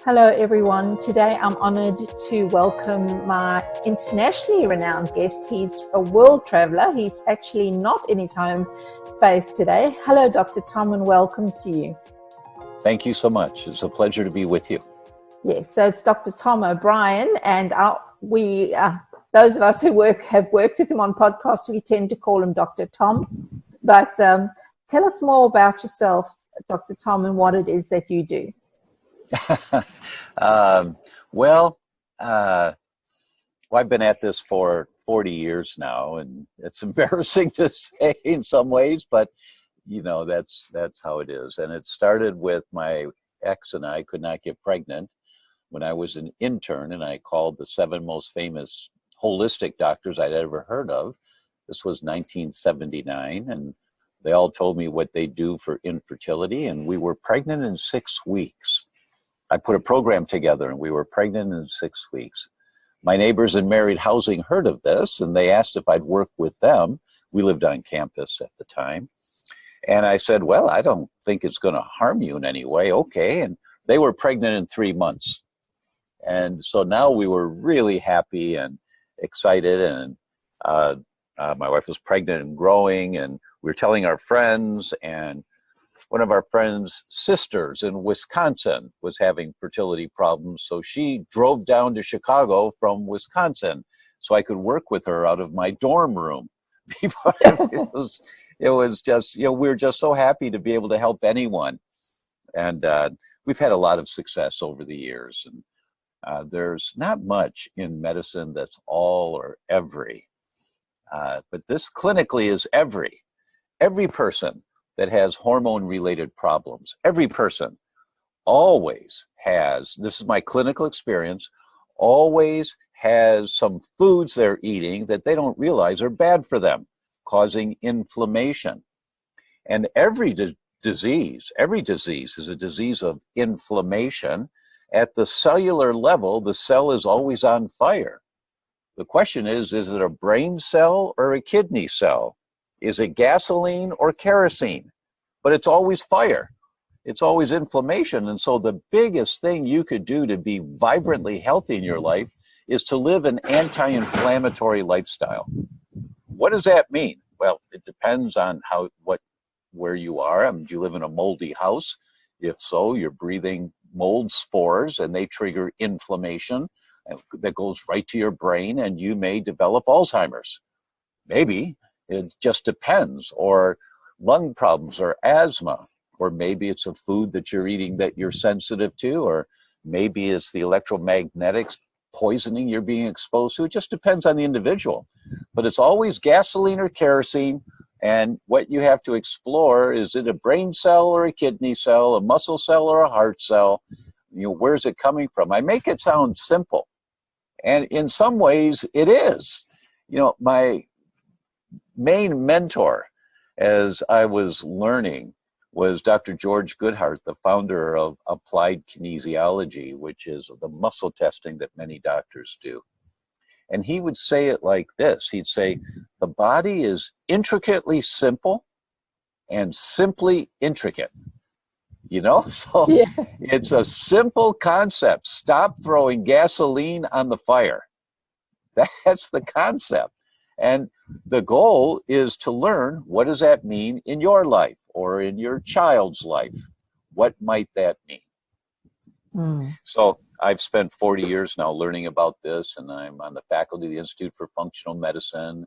Hello everyone. Today I'm honored to welcome my internationally renowned guest. He's a world traveler. He's actually not in his home space today. Hello Dr. Tom, and welcome to you. Thank you so much. It's a pleasure to be with you. Yes, so it's Dr. Tom O'Brien, and those of us who have worked with him on podcasts, we tend to call him Dr. Tom. But tell us more about yourself, Dr. Tom, and what it is that you do. I've been at this for 40 years now, and it's embarrassing to say in some ways, but you know, that's how it is. And it started with my ex and I could not get pregnant when I was an intern, and I called the 7 most famous holistic doctors I'd ever heard of. This was 1979, and they all told me what they do for infertility, and we were pregnant in 6 weeks. I put a program together and we were pregnant in 6 weeks. My neighbors in married housing heard of this and they asked if I'd work with them. We lived on campus at the time. And I said, well, I don't think it's going to harm you in any way. Okay. And they were pregnant in 3 months. And so now we were really happy and excited. And my wife was pregnant and growing, and we were telling our friends, and one of our friends' sisters in Wisconsin was having fertility problems, so she drove down to Chicago from Wisconsin so I could work with her out of my dorm room. It was just, you know, we were just so happy to be able to help anyone. And we've had a lot of success over the years. And there's not much in medicine that's all or every. But this clinically is every. Every person that has hormone-related problems, every person always has, this is my clinical experience, always has some foods they're eating that they don't realize are bad for them, causing inflammation. And every disease is a disease of inflammation. At the cellular level, the cell is always on fire. The question is it a brain cell or a kidney cell? Is it gasoline or kerosene? But it's always fire. It's always inflammation. And so the biggest thing you could do to be vibrantly healthy in your life is to live an anti-inflammatory lifestyle. What does that mean? Well, it depends on where you are. Do you live in a moldy house? If so, you're breathing mold spores and they trigger inflammation that goes right to your brain, and you may develop Alzheimer's. Maybe. It just depends. Or lung problems or asthma. Or maybe it's a food that you're eating that you're sensitive to, or maybe it's the electromagnetics poisoning you're being exposed to. It just depends on the individual. But it's always gasoline or kerosene, and what you have to explore is it a brain cell or a kidney cell, a muscle cell or a heart cell? You know, where's it coming from? I make it sound simple, and in some ways it is. You know, my main mentor as I was learning was Dr. George Goodhart, the founder of applied kinesiology, which is the muscle testing that many doctors do. And he would say it like this. He'd say, the body is intricately simple and simply intricate. You know, so yeah. It's a simple concept. Stop throwing gasoline on the fire. That's the concept. And the goal is to learn, what does that mean in your life or in your child's life? What might that mean? So I've spent 40 years now learning about this, and I'm on the faculty of the Institute for Functional Medicine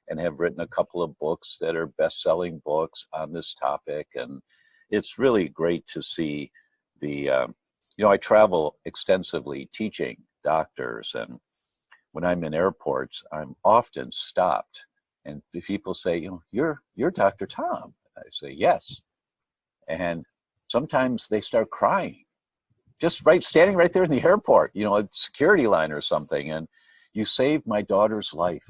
and have written a couple of books that are best-selling books on this topic. And it's really great to see I travel extensively teaching doctors, and when I'm in airports, I'm often stopped, and people say, you know, you're Dr. Tom. I say, yes. And sometimes they start crying, just standing right there in the airport, you know, a security line or something. And you saved my daughter's life.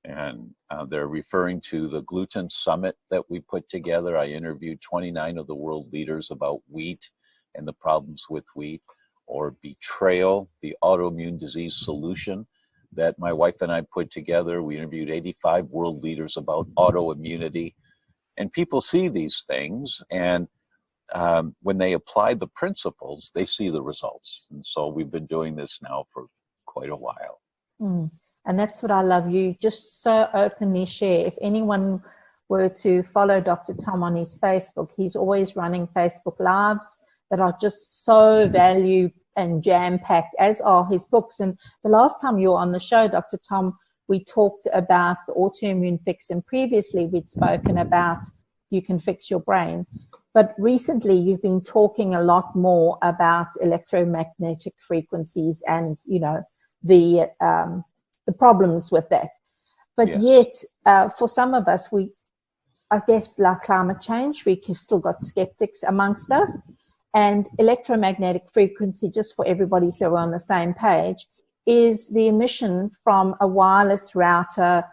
And they're referring to the gluten summit that we put together. I interviewed 29 of the world leaders about wheat and the problems with wheat. Or betrayal, the autoimmune disease solution that my wife and I put together. We interviewed 85 world leaders about autoimmunity. And people see these things, and when they apply the principles, they see the results. And so we've been doing this now for quite a while. And that's what I love. You just so openly share. If anyone were to follow Dr. Tom on his Facebook, he's always running Facebook Lives that are just so value and jam-packed, as are his books. And the last time you were on the show, Dr. Tom, we talked about the autoimmune fix, and previously we'd spoken about you can fix your brain. But recently you've been talking a lot more about electromagnetic frequencies and, you know, the problems with that. But yes. Yet, for some of us, I guess like climate change, we've still got skeptics amongst us. And electromagnetic frequency, just for everybody so we're on the same page, is the emission from a wireless router,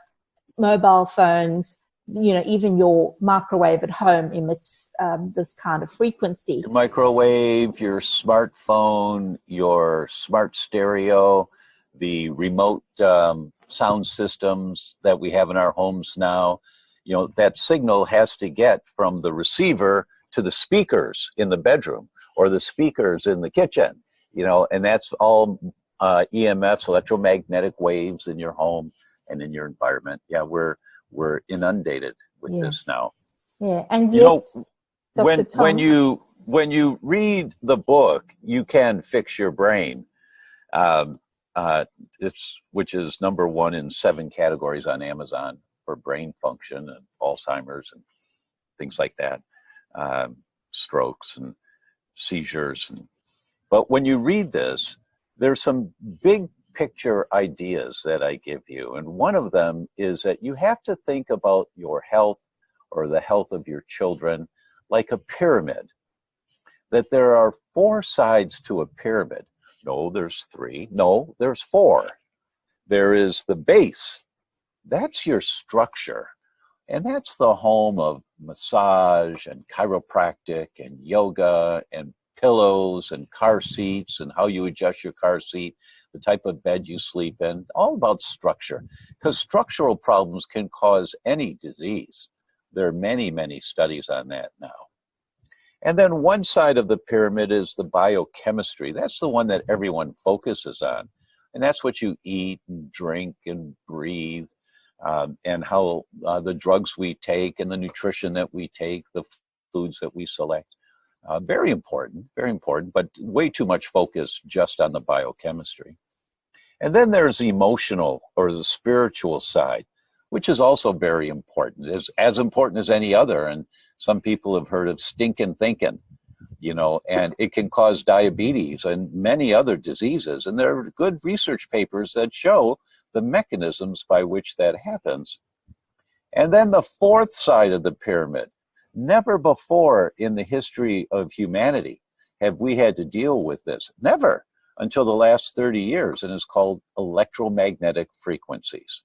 mobile phones, you know, even your microwave at home emits this kind of frequency. Your microwave, your smartphone, your smart stereo, the remote sound systems that we have in our homes now, you know, that signal has to get from the receiver to the speakers in the bedroom or the speakers in the kitchen, you know, and that's all EMFs, electromagnetic waves in your home and in your environment. Yeah, we're inundated with this now. Yeah, and you yet, know, when you read the book, You Can Fix Your Brain, which is #1 in 7 categories on Amazon for brain function and Alzheimer's and things like that, strokes and seizures. But when you read this, there's some big picture ideas that I give you. And one of them is that you have to think about your health or the health of your children like a pyramid, that there are 4 sides to a pyramid. No, there's 3. No, there's 4. There is the base. That's your structure. And that's the home of massage and chiropractic and yoga and pillows and car seats and how you adjust your car seat, the type of bed you sleep in, all about structure. Because structural problems can cause any disease. There are many, many studies on that now. And then one side of the pyramid is the biochemistry. That's the one that everyone focuses on. And that's what you eat and drink and breathe, and how the drugs we take and the nutrition that we take, the foods that we select. Very important, but way too much focus just on the biochemistry. And then there's emotional or the spiritual side, which is also very important, as important as any other. And some people have heard of stinking thinking, you know, and it can cause diabetes and many other diseases. And there are good research papers that show the mechanisms by which that happens. And then the 4th side of the pyramid. Never before in the history of humanity have we had to deal with this. Never until the last 30 years, and it's called electromagnetic frequencies.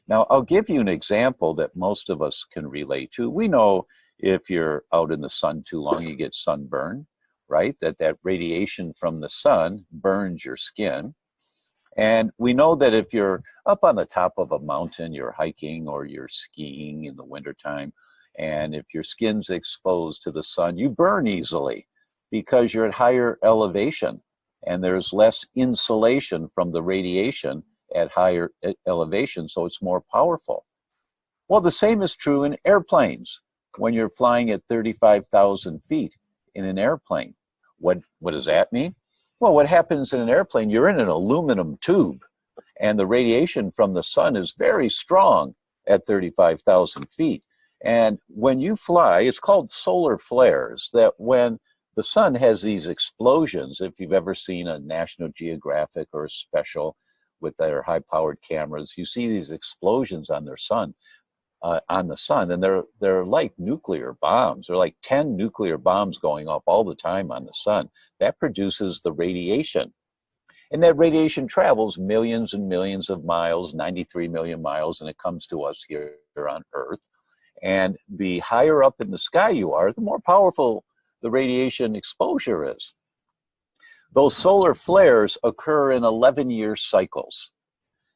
Now, I'll give you an example that most of us can relate to. We know if you're out in the sun too long, you get sunburn, right? That radiation from the sun burns your skin. And we know that if you're up on the top of a mountain, you're hiking or you're skiing in the wintertime, and if your skin's exposed to the sun, you burn easily because you're at higher elevation and there's less insulation from the radiation at higher elevation, so it's more powerful. Well, the same is true in airplanes. When you're flying at 35,000 feet in an airplane, what does that mean? Well, what happens in an airplane, you're in an aluminum tube, and the radiation from the sun is very strong at 35,000 feet. And when you fly, it's called solar flares, that when the sun has these explosions, if you've ever seen a National Geographic or a special with their high-powered cameras, you see these explosions on the sun, and they're like nuclear bombs. They're like 10 nuclear bombs going off all the time on the sun. That produces the radiation. And that radiation travels millions and millions of miles, 93 million miles, and it comes to us here on Earth. And the higher up in the sky you are, the more powerful the radiation exposure is. Those solar flares occur in 11-year cycles.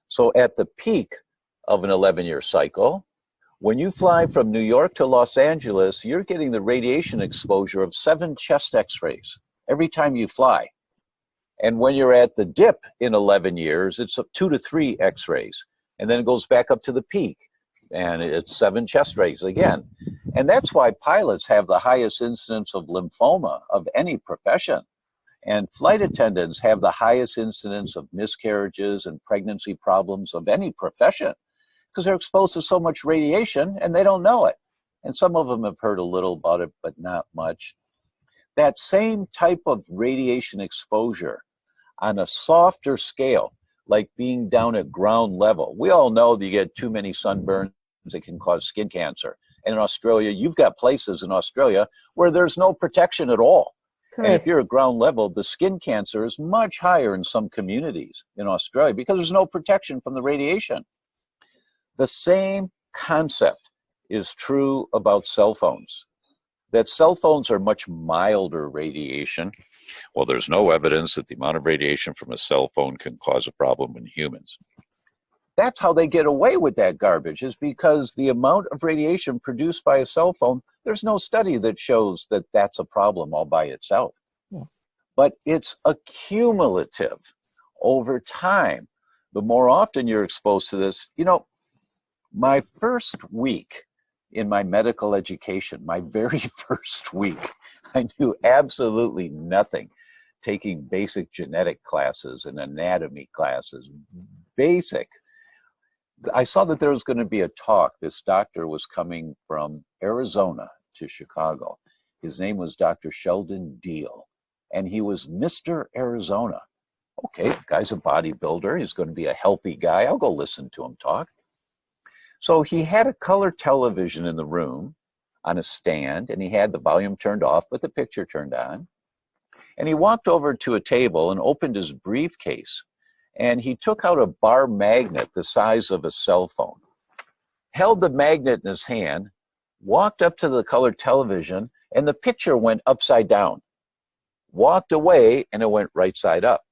So at the peak of an 11-year cycle, When you fly from New York to Los Angeles, you're getting the radiation exposure of 7 chest x-rays every time you fly. And when you're at the dip in 11 years, it's 2 to 3 x-rays. And then it goes back up to the peak, and it's 7 chest rays again. And that's why pilots have the highest incidence of lymphoma of any profession. And flight attendants have the highest incidence of miscarriages and pregnancy problems of any profession, because they're exposed to so much radiation and they don't know it. And some of them have heard a little about it, but not much. That same type of radiation exposure on a softer scale, like being down at ground level. We all know that you get too many sunburns, it can cause skin cancer. And in Australia, you've got places in Australia where there's no protection at all. Correct. And if you're at ground level, the skin cancer is much higher in some communities in Australia because there's no protection from the radiation. The same concept is true about cell phones. That cell phones are much milder radiation. Well, there's no evidence that the amount of radiation from a cell phone can cause a problem in humans. That's how they get away with that garbage, is because the amount of radiation produced by a cell phone, there's no study that shows that that's a problem all by itself. Yeah. But it's accumulative over time. The more often you're exposed to this, my first week in my medical education, my very first week, I knew absolutely nothing, taking basic genetic classes and anatomy classes, basic. I saw that there was going to be a talk. This doctor was coming from Arizona to Chicago. His name was Dr. Sheldon Deal, and he was Mr. Arizona. Okay, the guy's a bodybuilder. He's going to be a healthy guy. I'll go listen to him talk. So he had a color television in the room on a stand, and he had the volume turned off, but the picture turned on. And he walked over to a table and opened his briefcase, and he took out a bar magnet the size of a cell phone, held the magnet in his hand, walked up to the color television, and the picture went upside down. Walked away, and it went right side up.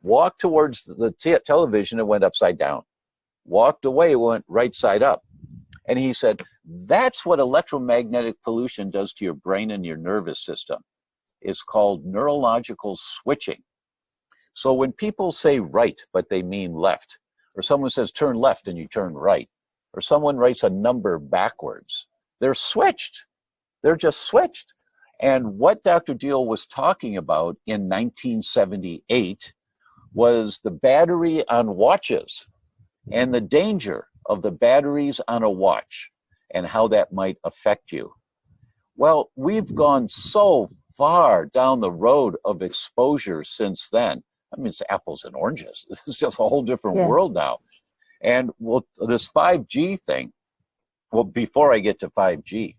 Walked towards the television, it went upside down. Walked away, went right side up. And he said, that's what electromagnetic pollution does to your brain and your nervous system. It's called neurological switching. So when people say right, but they mean left, or someone says turn left and you turn right, or someone writes a number backwards, they're switched. They're just switched. And what Dr. Deal was talking about in 1978 was the battery on watches and the danger of the batteries on a watch and how that might affect you. Well, we've gone so far down the road of exposure since then. I mean, it's apples and oranges. It's just a whole different world now. And this 5G thing, well, before I get to 5G,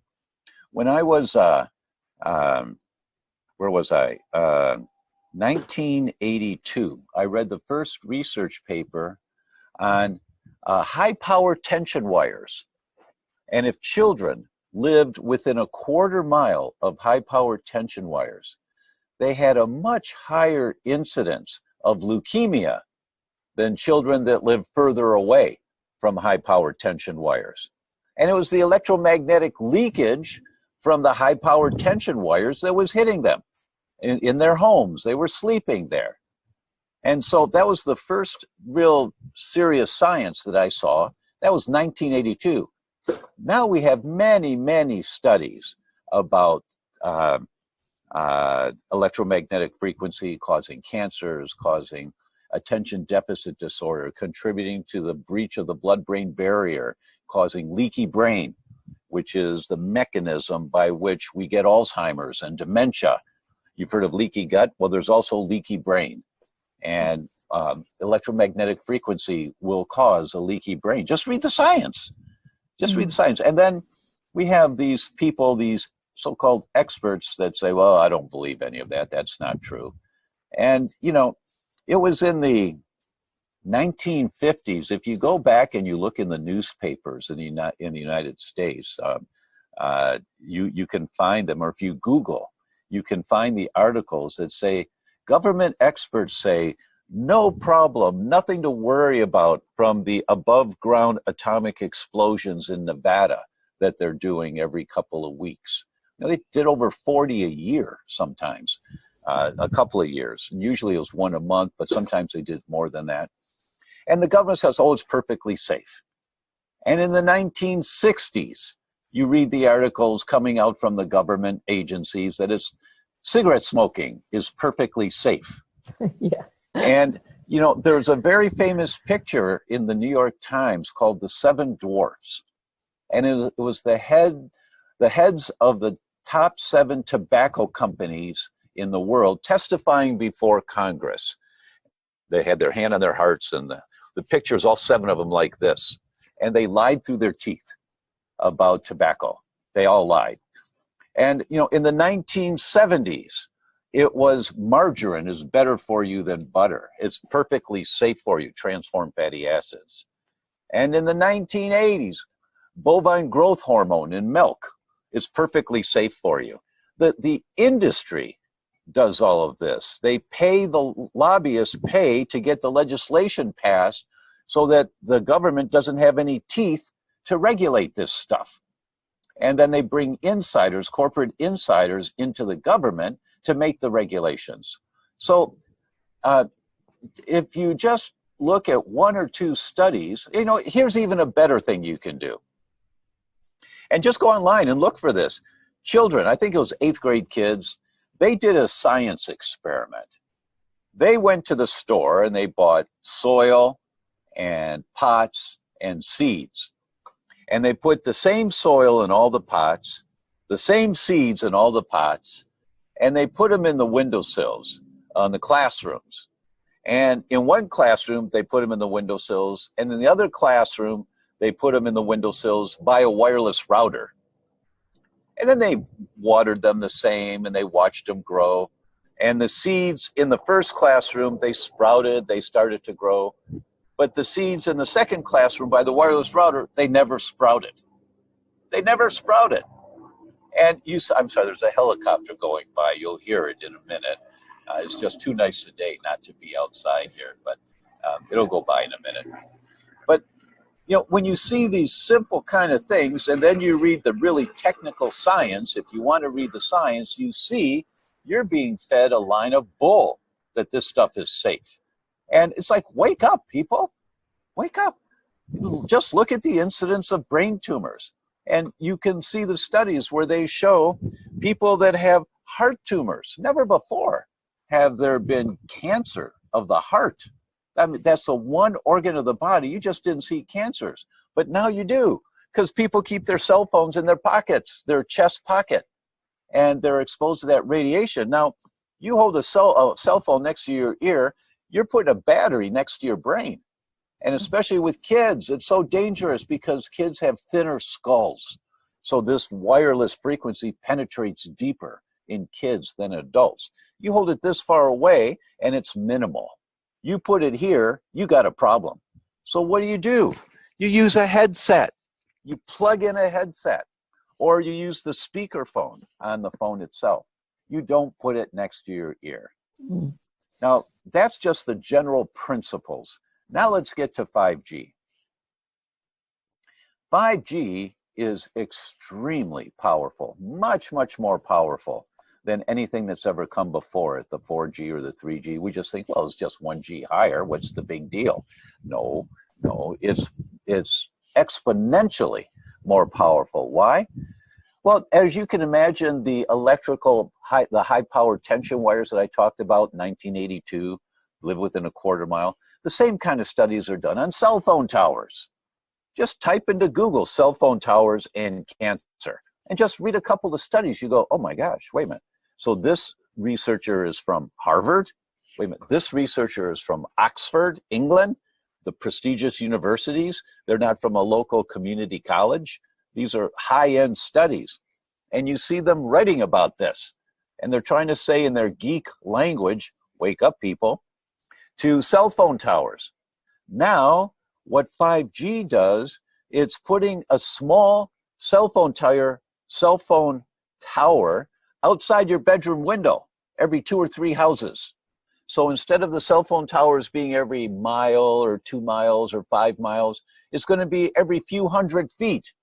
when I was, 1982, I read the first research paper on high power tension wires. And if children lived within a quarter mile of high power tension wires, they had a much higher incidence of leukemia than children that lived further away from high power tension wires. And it was the electromagnetic leakage from the high power tension wires that was hitting them in their homes. They were sleeping there. And so that was the first real serious science that I saw. That was 1982. Now we have many, many studies about electromagnetic frequency causing cancers, causing attention deficit disorder, contributing to the breach of the blood-brain barrier, causing leaky brain, which is the mechanism by which we get Alzheimer's and dementia. You've heard of leaky gut? Well, there's also leaky brain. And electromagnetic frequency will cause a leaky brain. Just read the science. Just read the science. And then we have these people, these so-called experts that say, well, I don't believe any of that. That's not true. And, it was in the 1950s. If you go back and you look in the newspapers in the United States, you can find them, or if you Google, you can find the articles that say, government experts say No problem, nothing to worry about from the above ground atomic explosions in Nevada that they're doing every couple of weeks. Now, they did over 40 a year sometimes, a couple of years. And usually it was one a month, but sometimes they did more than that. And the government says, oh, it's perfectly safe. And in the 1960s, you read the articles coming out from the government agencies that cigarette smoking is perfectly safe. Yeah. And, you know, there's a very famous picture in the New York Times called The Seven Dwarfs. And it was the heads of the top 7 tobacco companies in the world testifying before Congress. They had their hand on their hearts, and the pictures, all 7 of them like this. And they lied through their teeth about tobacco. They all lied. And, you know, in the 1970s, it was margarine is better for you than butter. It's perfectly safe for you, transformed fatty acids. And in the 1980s, bovine growth hormone in milk is perfectly safe for you. The industry does all of this. They pay, the lobbyists pay to get the legislation passed so that the government doesn't have any teeth to regulate this stuff. And then they bring insiders, corporate insiders, into the government to make the regulations. So if you just look at 1 or 2 studies, you know, here's even a better thing you can do. And just go online and look for this. Children, I think it was 8th grade kids, they did a science experiment. They went to the store and they bought soil and pots and seeds. And they put the same soil in all the pots, the same seeds in all the pots, and they put them in the windowsills on the classrooms. And in one classroom, they put them in the windowsills, and in the other classroom, they put them in the windowsills by a wireless router. And then they watered them the same, and they watched them grow. And the seeds in the first classroom, they sprouted, they started to grow. But the seeds in the second classroom by the wireless router, they never sprouted. They never sprouted. And I'm sorry, there's a helicopter going by. You'll hear it in a minute. It's just too nice a day not to be outside here, but it'll go by in a minute. But, you know, when you see these simple kind of things, and then you read the really technical science, if you want to read the science, you see you're being fed a line of bull that this stuff is safe. And it's like, wake up, people. Wake up. Just look at the incidence of brain tumors. And you can see the studies where they show people that have heart tumors. Never before have there been cancer of the heart. I mean, that's the one organ of the body. You just didn't see cancers. But now you do, because people keep their cell phones in their pockets, their chest pocket, and they're exposed to that radiation. Now, you hold a cell phone next to your ear, you're putting a battery next to your brain. And especially with kids, it's so dangerous because kids have thinner skulls. So this wireless frequency penetrates deeper in kids than adults. You hold it this far away and it's minimal. You put it here, you got a problem. So what do? You use a headset. You plug in a headset, or you use the speakerphone on the phone itself. You don't put it next to your ear. Mm. Now, that's just the general principles. Now let's get to 5G. 5G is extremely powerful, much, much more powerful than anything that's ever come before it, the 4G or the 3G. We just think, well, it's just 1G higher. What's the big deal? No, it's exponentially more powerful. Why? Well, as you can imagine, the high-power tension wires that I talked about in 1982, live within a quarter mile, the same kind of studies are done on cell phone towers. Just type into Google cell phone towers and cancer, and just read a couple of studies. You go, oh my gosh, wait a minute. So this researcher is from Harvard. Wait a minute, this researcher is from Oxford, England, the prestigious universities. They're not from a local community college. These are high-end studies. And you see them writing about this. And they're trying to say in their geek language, wake up, people, to cell phone towers. Now, what 5G does, it's putting a small cell phone tower outside your bedroom window every 2 or 3 houses. So instead of the cell phone towers being every mile or 2 miles or 5 miles, it's going to be every few hundred feet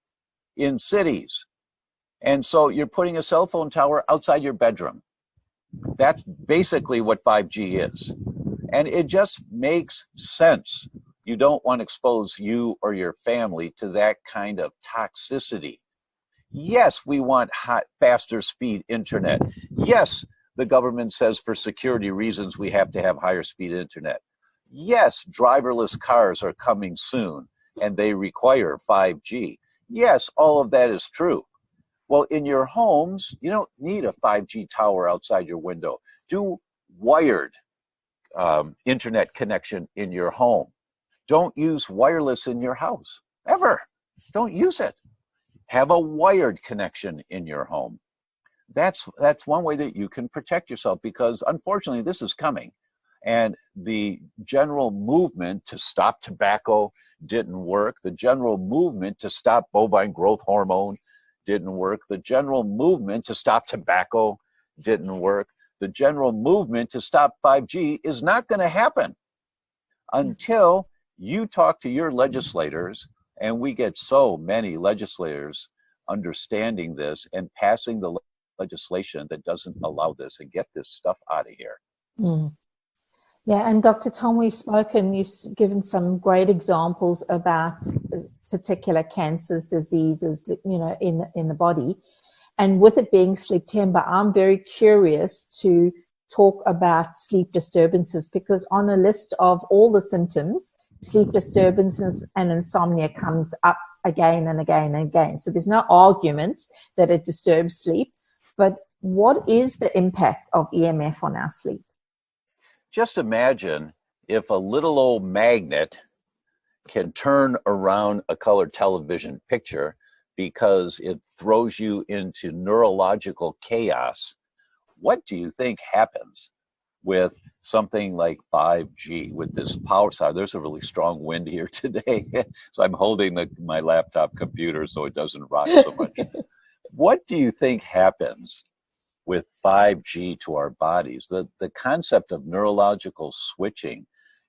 in cities. And so you're putting a cell phone tower outside your bedroom. That's basically what 5G is. And it just makes sense. You don't want to expose you or your family to that kind of toxicity. Yes, we want faster speed internet. Yes, the government says for security reasons we have to have higher speed internet. Yes, driverless cars are coming soon and they require 5G. Yes, all of that is true. Well, in your homes, you don't need a 5G tower outside your window. Do wired internet connection in your home. Don't use wireless in your house, ever. Don't use it. Have a wired connection in your home. That's one way that you can protect yourself, because unfortunately this is coming. And the general movement to stop tobacco didn't work. The general movement to stop bovine growth hormone didn't work. The general movement to stop tobacco didn't work. The general movement to stop 5G is not going to happen until you talk to your legislators, and we get so many legislators understanding this and passing the legislation that doesn't allow this, and get this stuff out of here. Mm. Yeah, and Dr. Tom, we've spoken, you've given some great examples about particular cancers, diseases, in the body. And with it being Sleeptember, I'm very curious to talk about sleep disturbances, because on a list of all the symptoms, sleep disturbances and insomnia comes up again and again and again. So there's no argument that it disturbs sleep, but what is the impact of EMF on our sleep? Just imagine if a little old magnet can turn around a colored television picture because it throws you into neurological chaos. What do you think happens with something like 5G, with this power side? There's a really strong wind here today, so I'm holding my laptop computer so it doesn't rock so much. What do you think happens with 5G to our bodies? The concept of neurological switching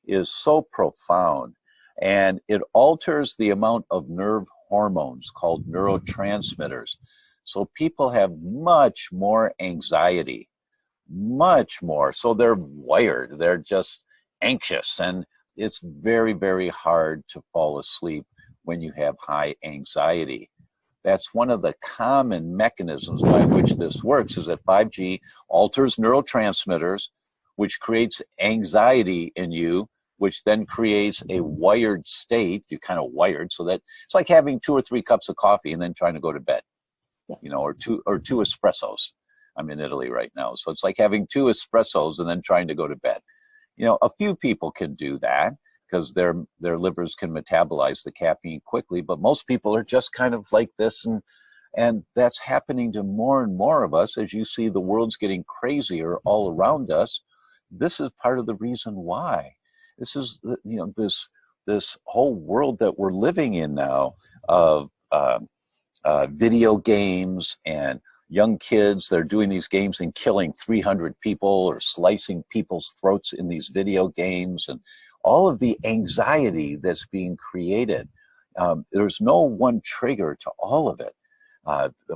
is so profound, and it alters the amount of nerve hormones called neurotransmitters. So people have much more anxiety, much more. So they're wired, they're just anxious, and it's very, very hard to fall asleep when you have high anxiety. That's one of the common mechanisms by which this works, is that 5G alters neurotransmitters, which creates anxiety in you, which then creates a wired state. You're kind of wired, so that it's like having 2 or 3 cups of coffee and then trying to go to bed, or two espressos. I'm in Italy right now, so it's like having 2 espressos and then trying to go to bed. A few people can do that because their livers can metabolize the caffeine quickly, but most people are just kind of like this, and that's happening to more and more of us as you see the world's getting crazier all around us. This is part of the reason why. This is, this whole world that we're living in now of video games and young kids. They're doing these games and killing 300 people or slicing people's throats in these video games, and all of the anxiety that's being created. There's no one trigger to all of it,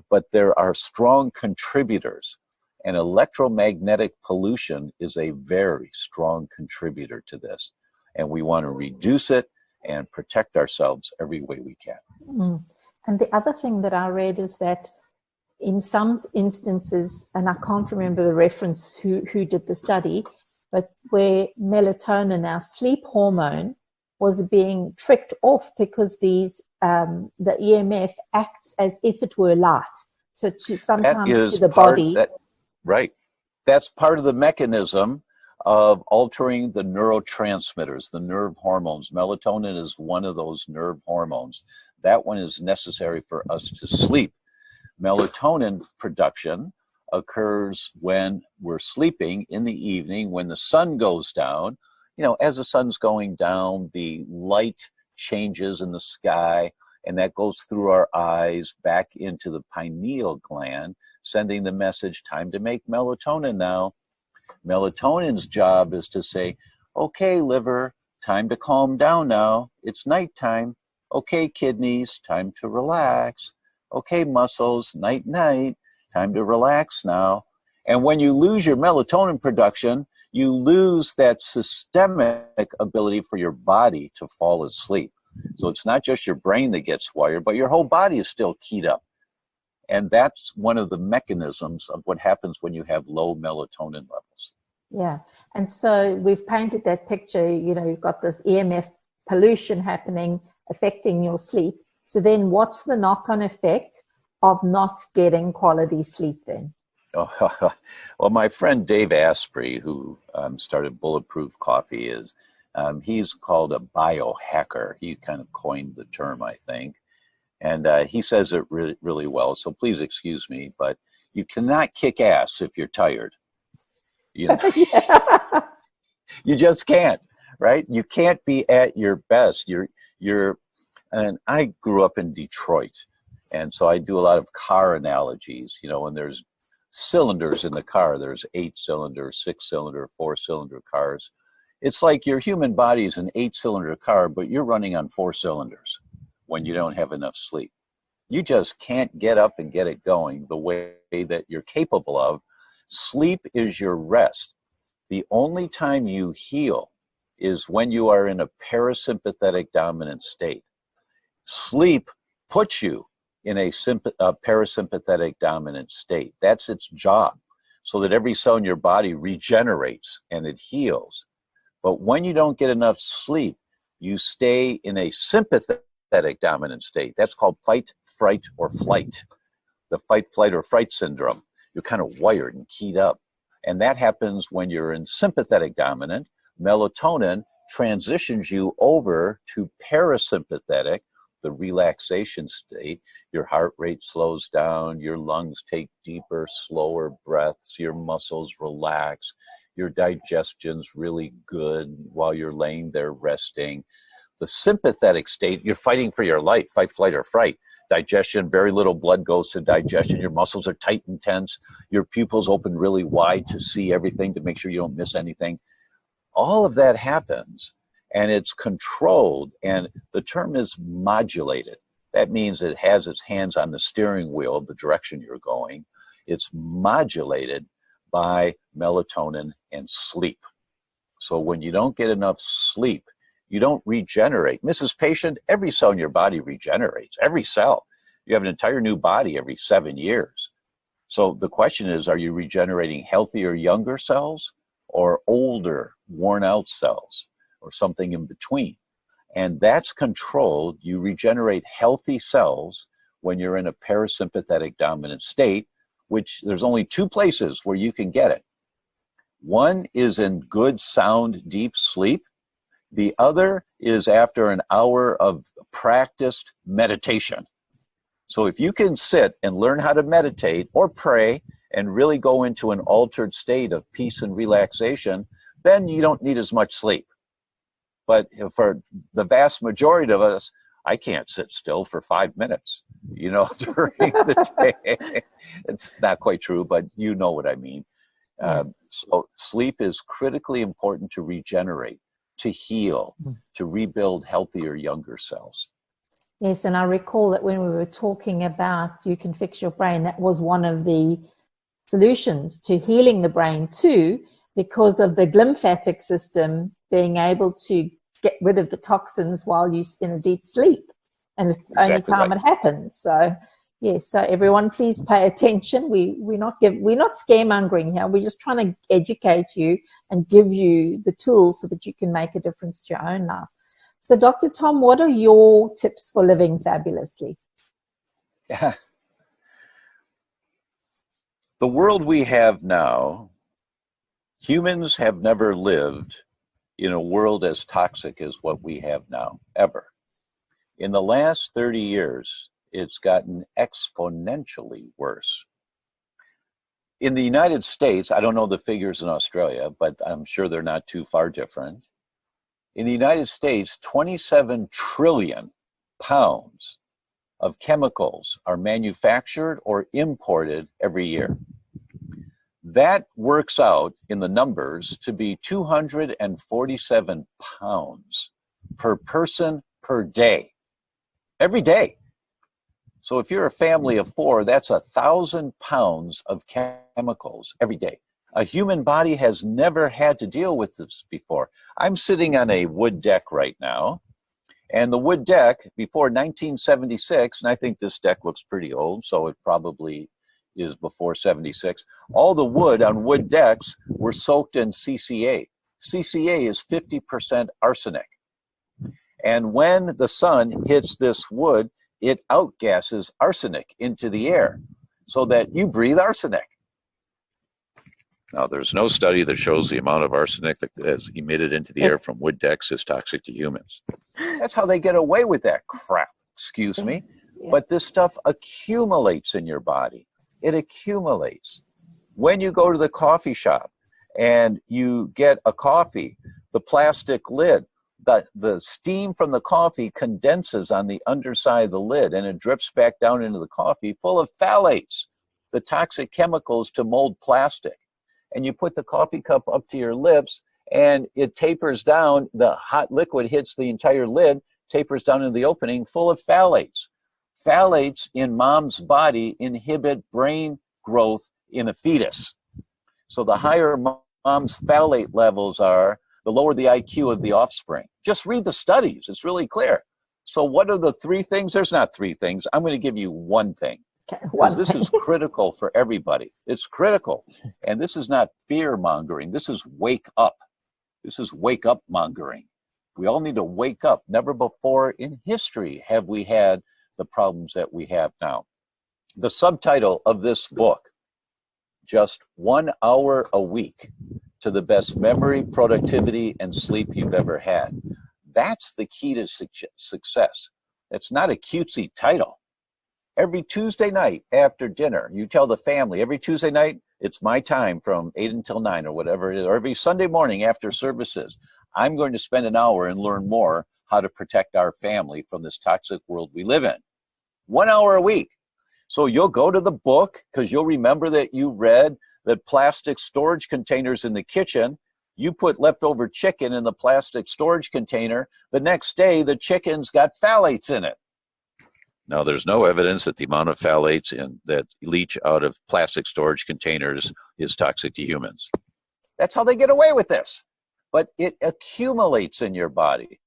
but there are strong contributors. And electromagnetic pollution is a very strong contributor to this. And we want to reduce it and protect ourselves every way we can. Mm. And the other thing that I read is that in some instances, and I can't remember the reference who did the study, but where melatonin, our sleep hormone, was being tricked off because the EMF acts as if it were light. So sometimes to the body. Right. That's part of the mechanism of altering the neurotransmitters, the nerve hormones. Melatonin is one of those nerve hormones. That one is necessary for us to sleep. Melatonin production occurs when we're sleeping in the evening, when the sun goes down. As the sun's going down, the light changes in the sky, and that goes through our eyes back into the pineal gland, sending the message, time to make melatonin now. Melatonin's job is to say, okay, liver, time to calm down now. It's nighttime. Okay, kidneys, time to relax. Okay, muscles, night, night, time to relax now. And when you lose your melatonin production, you lose that systemic ability for your body to fall asleep. So it's not just your brain that gets wired, but your whole body is still keyed up. And that's one of the mechanisms of what happens when you have low melatonin levels. Yeah. And so we've painted that picture, you know, you've got this EMF pollution happening, affecting your sleep. So then what's the knock-on effect of not getting quality sleep then? Oh, well, my friend Dave Asprey, who started Bulletproof Coffee, he's called a biohacker. He kind of coined the term, I think. And he says it really, really well. So please excuse me, but you cannot kick ass if you're tired. You know? You just can't, right? You can't be at your best. And I grew up in Detroit, and so I do a lot of car analogies. You know, when there's cylinders in the car, there's 8-cylinder, 6-cylinder, 4-cylinder cars. It's like your human body is an 8-cylinder car, but you're running on 4 cylinders when you don't have enough sleep. You just can't get up and get it going the way that you're capable of. Sleep is your rest. The only time you heal is when you are in a parasympathetic dominant state. Sleep puts you in a parasympathetic dominant state. That's its job, so that every cell in your body regenerates and it heals. But when you don't get enough sleep, you stay in a sympathetic dominant state. That's called fight, fright, or flight. The fight, flight, or fright syndrome. You're kind of wired and keyed up. And that happens when you're in sympathetic dominant. Melatonin transitions you over to parasympathetic, the relaxation state. Your heart rate slows down, your lungs take deeper, slower breaths, your muscles relax, your digestion's really good while you're laying there resting. The sympathetic state, you're fighting for your life, fight, flight, or fright. Digestion, very little blood goes to digestion. Your muscles are tight and tense. Your pupils open really wide to see everything, to make sure you don't miss anything. All of that happens, and it's controlled, and the term is modulated. That means it has its hands on the steering wheel of the direction you're going. It's modulated by melatonin and sleep. So when you don't get enough sleep, you don't regenerate. Mrs. Patient, every cell in your body regenerates. Every cell. You have an entire new body every 7 years. So the question is, are you regenerating healthier, younger cells or older, worn out cells or something in between? And that's controlled. You regenerate healthy cells when you're in a parasympathetic dominant state, which there's only 2 places where you can get it. One is in good, sound, deep sleep. The other is after an hour of practiced meditation. So if you can sit and learn how to meditate or pray and really go into an altered state of peace and relaxation, then you don't need as much sleep. But for the vast majority of us, I can't sit still for 5 minutes, you know, during the day. It's not quite true, but you know what I mean. So sleep is critically important to regenerate, to heal, to rebuild healthier, younger cells. Yes, and I recall that when we were talking about You Can Fix Your Brain, that was one of the solutions to healing the brain too, because of the glymphatic system being able to get rid of the toxins while you're in a deep sleep. And it's the only time it happens. So, yes, so everyone please pay attention. We're not scaremongering here. We're just trying to educate you and give you the tools so that you can make a difference to your own life. So, Dr. Tom, what are your tips for living fabulously? Yeah. The world we have now, humans have never lived in a world as toxic as what we have now, ever. In the last 30 years, it's gotten exponentially worse. In the United States, I don't know the figures in Australia, but I'm sure they're not too far different. In the United States, 27 trillion pounds of chemicals are manufactured or imported every year. That works out in the numbers to be 247 pounds per person per day, every day. So if you're a family of 4, that's 1,000 pounds of chemicals every day. A human body has never had to deal with this before. I'm sitting on a wood deck right now, and the wood deck before 1976, and I think this deck looks pretty old, so it probably is before 76, all the wood on wood decks were soaked in CCA. CCA is 50% arsenic. And when the sun hits this wood, it outgasses arsenic into the air so that you breathe arsenic. Now, there's no study that shows the amount of arsenic that is emitted into the air from wood decks is toxic to humans. That's how they get away with that crap, excuse me. Yeah. But this stuff accumulates in your body. It accumulates. When you go to the coffee shop and you get a coffee, the plastic lid, the steam from the coffee condenses on the underside of the lid and it drips back down into the coffee full of phthalates, the toxic chemicals to mold plastic. And you put the coffee cup up to your lips and it tapers down, the hot liquid hits the entire lid, tapers down into the opening full of phthalates. Phthalates in mom's body inhibit brain growth in a fetus. So the higher mom's phthalate levels are, the lower the IQ of the offspring. Just read the studies. It's really clear. So what are the 3 things? There's not 3 things. I'm going to give you one thing. Because this is critical for everybody. It's critical. And this is not fear mongering. This is wake up. This is wake up mongering. We all need to wake up. Never before in history have we had the problems that we have now. The subtitle of this book, Just 1 hour a week to the best memory, productivity, and sleep you've ever had. That's the key to success. That's not a cutesy title. Every Tuesday night after dinner, you tell the family, every Tuesday night, it's my time from 8 until 9 or whatever it is, or every Sunday morning after services, I'm going to spend an hour and learn more how to protect our family from this toxic world we live in. 1 hour a week. So you'll go to the book because you'll remember that you read that plastic storage containers in the kitchen, you put leftover chicken in the plastic storage container. The next day, the chicken's got phthalates in it. Now, there's no evidence that the amount of phthalates that leach out of plastic storage containers is toxic to humans. That's how they get away with this. But it accumulates in your body.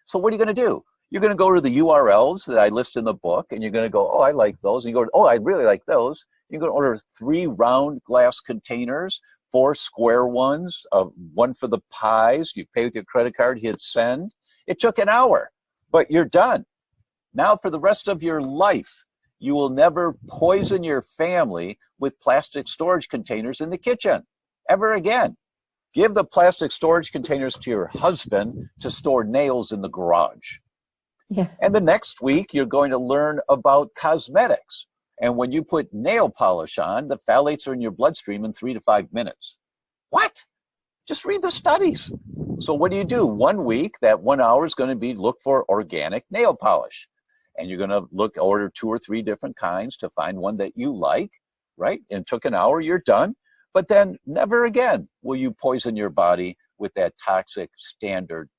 So what are you going to do? You're going to go to the URLs that I list in the book, and you're going to go, oh, I like those. And you go, oh, I really like those. You're going to order 3 round glass containers, 4 square ones, 1 for the pies. You pay with your credit card, hit send. It took an hour, but you're done. Now for the rest of your life, you will never poison your family with plastic storage containers in the kitchen, ever again. Give the plastic storage containers to your husband to store nails in the garage. Yeah. And the next week, you're going to learn about cosmetics. And when you put nail polish on, the phthalates are in your bloodstream in 3 to 5 minutes. What? Just read the studies. So what do? 1 week, that 1 hour is going to be look for organic nail polish. And you're going to order 2 or 3 different kinds to find one that you like, right? And it took an hour, you're done. But then never again will you poison your body with that toxic standard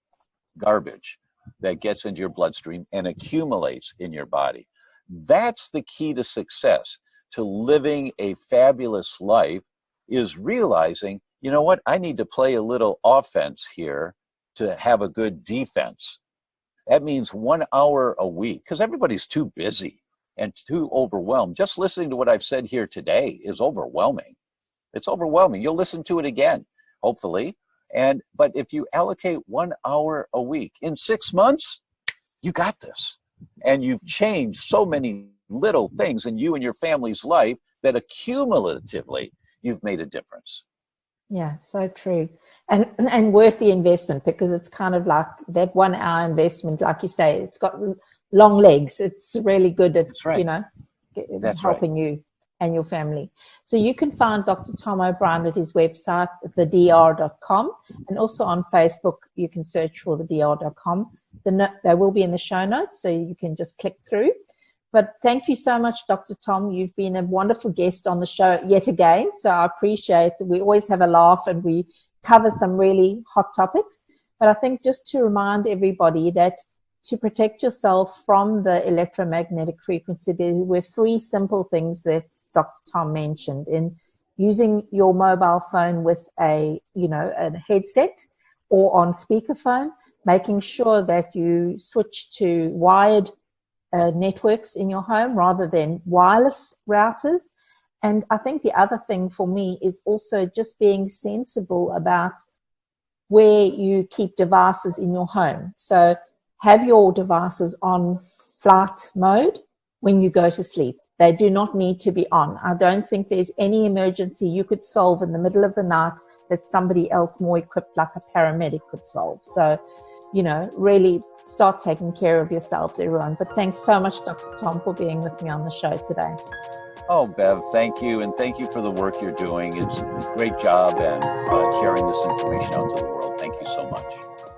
garbage that gets into your bloodstream and accumulates in your body. That's the key to success, to living a fabulous life, is realizing, you know what, I need to play a little offense here to have a good defense. That means 1 hour a week, because everybody's too busy and too overwhelmed. Just listening to what I've said here today is overwhelming. It's overwhelming. You'll listen to it again, hopefully. But if you allocate 1 hour a week, in 6 months, you got this. And you've changed so many little things in you and your family's life that accumulatively you've made a difference. Yeah, so true. And worth the investment, because it's kind of like that 1 hour investment, like you say, it's got long legs. It's really good at, right. Helping you and your family. So you can find Dr. Tom O'Brien at his website, thedr.com, and also on Facebook, you can search for thedr.com. They will be in the show notes, so you can just click through. But thank you so much, Dr. Tom. You've been a wonderful guest on the show yet again. So I appreciate that. We always have a laugh and we cover some really hot topics. But I think just to remind everybody that to protect yourself from the electromagnetic frequency, there were 3 simple things that Dr. Tom mentioned in using your mobile phone with a headset or on speakerphone, making sure that you switch to wired networks in your home rather than wireless routers. And I think the other thing for me is also just being sensible about where you keep devices in your home. So have your devices on flight mode when you go to sleep. They do not need to be on. I don't think there's any emergency you could solve in the middle of the night that somebody else more equipped like a paramedic could solve. So, really start taking care of yourselves, everyone. But thanks so much, Dr. Tom, for being with me on the show today. Oh, Bev, thank you. And thank you for the work you're doing. It's a great job and sharing this information out to the world. Thank you so much.